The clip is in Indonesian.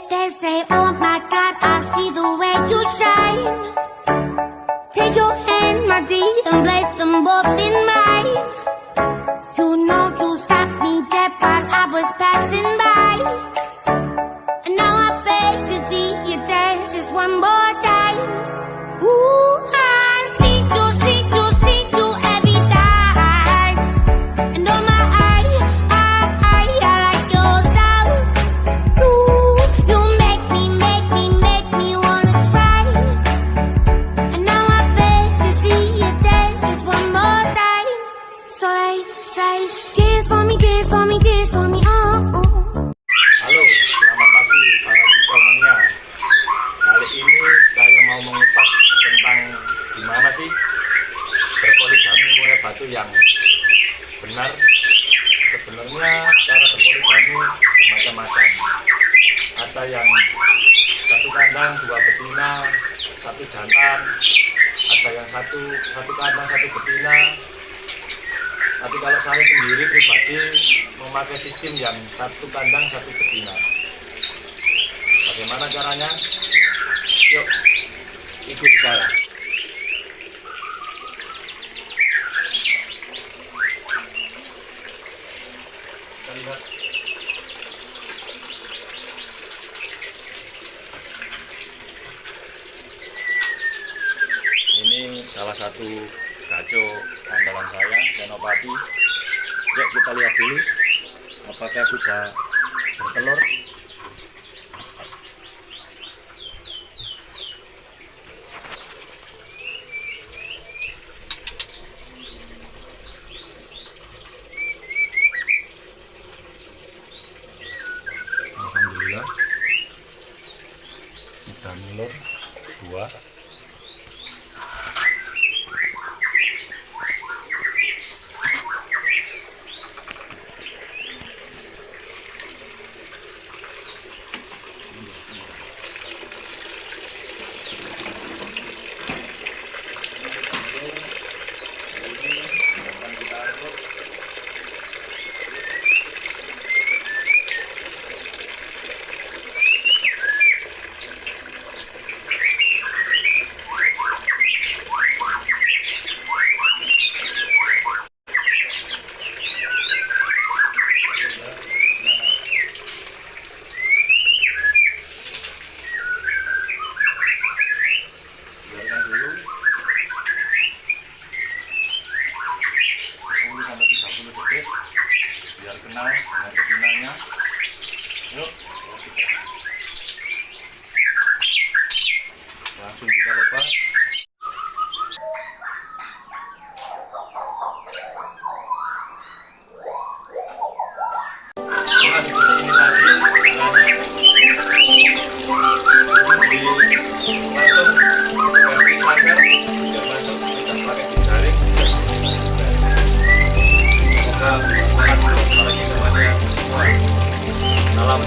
They say, oh my God, I see the way you shine. Take your hand, my dear, and place them both in mine. You know you stopped me dead while I was passing by. And now I beg to see you dance just one more time. Ooh, I see you every time. And oh my, I like your style. You make me wanna try. And now I beg to see you dance just one more time. So they say, dance for me, dance for me, dance for me, oh. Halo, selamat pagi para teman-temannya. Kali ini saya mau mengupas tentang gimana sih berpoligami murai batu yang benar. Sebenarnya cara berpoligami bermacam-macam. Ada yang satu kandang dua betina, satu jantan. Ada yang satu kandang satu betina. Tapi kalau saya sendiri pribadi memakai sistem yang satu kandang satu betina. Bagaimana caranya? Yuk, ikuti saya. Kita lihat. Ini salah satu gacor andalan saya, Senopati. Yuk kita lihat dulu apakah sudah bertelur. Alhamdulillah sudah telur 2. Biar kenal dengan betinanya. Yuk, langsung kita lepas. Nah, di sini tadi langsung versi pagar sudah masuk, kita pakai jaring. Semoga para temannya salam.